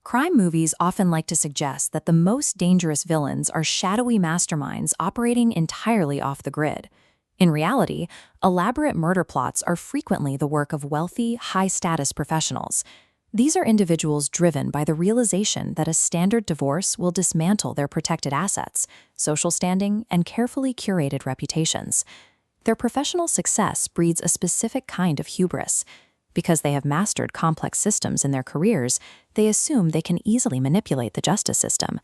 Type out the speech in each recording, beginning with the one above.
Crime movies often like to suggest that the most dangerous villains are shadowy masterminds operating entirely off the grid. In reality, elaborate murder plots are frequently the work of wealthy, high-status professionals. These are individuals driven by the realization that a standard divorce will dismantle their protected assets, social standing, and carefully curated reputations. Their professional success breeds a specific kind of hubris. Because they have mastered complex systems in their careers, they assume they can easily manipulate the justice system.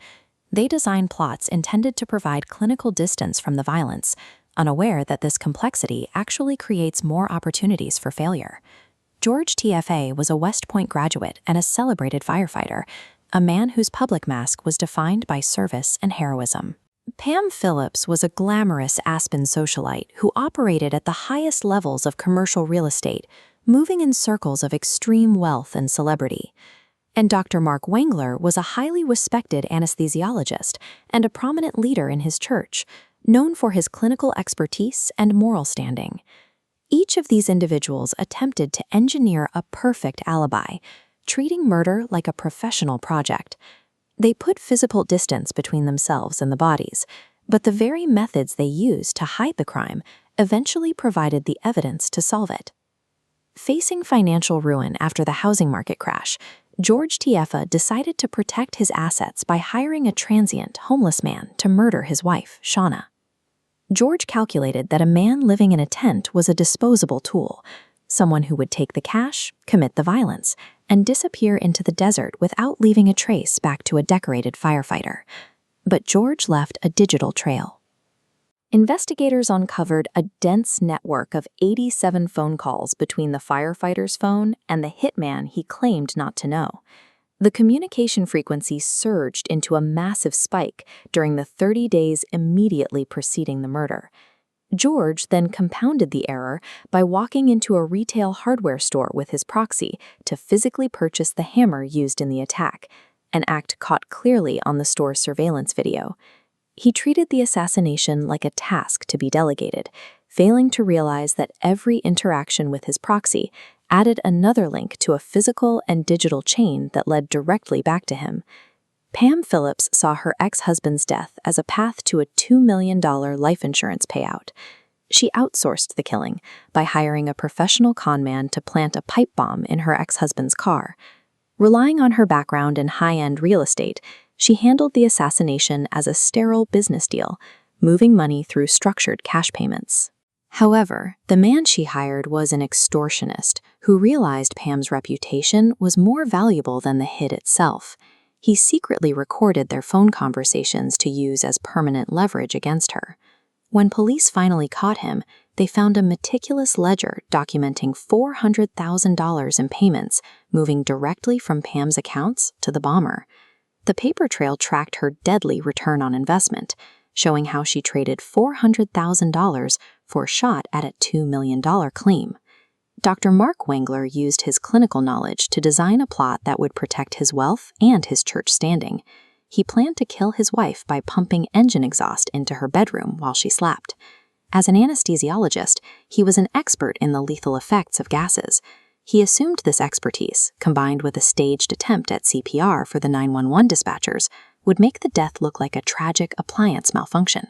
They design plots intended to provide clinical distance from the violence, unaware that this complexity actually creates more opportunities for failure. George TFA was a West Point graduate and a celebrated firefighter, a man whose public mask was defined by service and heroism. Pam Phillips was a glamorous Aspen socialite who operated at the highest levels of commercial real estate, moving in circles of extreme wealth and celebrity. And Dr. Mark Wengler was a highly respected anesthesiologist and a prominent leader in his church, known for his clinical expertise and moral standing. Each of these individuals attempted to engineer a perfect alibi, treating murder like a professional project. They put physical distance between themselves and the bodies, but the very methods they used to hide the crime eventually provided the evidence to solve it. Facing financial ruin after the housing market crash, George TFA decided to protect his assets by hiring a transient, homeless man to murder his wife, Shauna. George calculated that a man living in a tent was a disposable tool, someone who would take the cash, commit the violence, and disappear into the desert without leaving a trace back to a decorated firefighter. But George left a digital trail. Investigators uncovered a dense network of 87 phone calls between the firefighter's phone and the hitman he claimed not to know. The communication frequency surged into a massive spike during the 30 days immediately preceding the murder. George then compounded the error by walking into a retail hardware store with his proxy to physically purchase the hammer used in the attack, an act caught clearly on the store's surveillance video. He treated the assassination like a task to be delegated, failing to realize that every interaction with his proxy added another link to a physical and digital chain that led directly back to him. Pam Phillips saw her ex-husband's death as a path to a $2 million life insurance payout. She outsourced the killing by hiring a professional conman to plant a pipe bomb in her ex-husband's car. Relying on her background in high-end real estate, she handled the assassination as a sterile business deal, moving money through structured cash payments. However, the man she hired was an extortionist who realized Pam's reputation was more valuable than the hit itself. He secretly recorded their phone conversations to use as permanent leverage against her. When police finally caught him, they found a meticulous ledger documenting $400,000 in payments moving directly from Pam's accounts to the bomber. The paper trail tracked her deadly return on investment, showing how she traded $400,000 for a shot at a $2 million claim. Dr. Mark Wengler used his clinical knowledge to design a plot that would protect his wealth and his church standing. He planned to kill his wife by pumping engine exhaust into her bedroom while she slept. As an anesthesiologist, he was an expert in the lethal effects of gases. He assumed this expertise, combined with a staged attempt at CPR for the 911 dispatchers, would make the death look like a tragic appliance malfunction.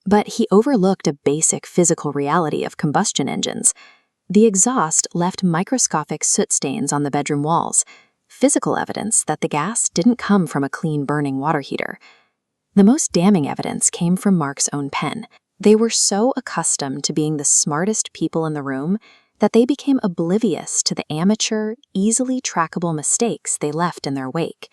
But he overlooked a basic physical reality of combustion engines. The exhaust left microscopic soot stains on the bedroom walls, physical evidence that the gas didn't come from a clean burning water heater. The most damning evidence came from Mark's own pen. They were so accustomed to being the smartest people in the room that they became oblivious to the amateur, easily trackable mistakes they left in their wake.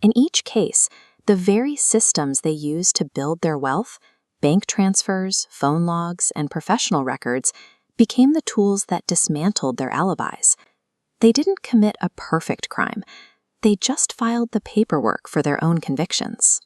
In each case, the very systems they used to build their wealth, bank transfers, phone logs, and professional records, became the tools that dismantled their alibis. They didn't commit a perfect crime. They just filed the paperwork for their own convictions.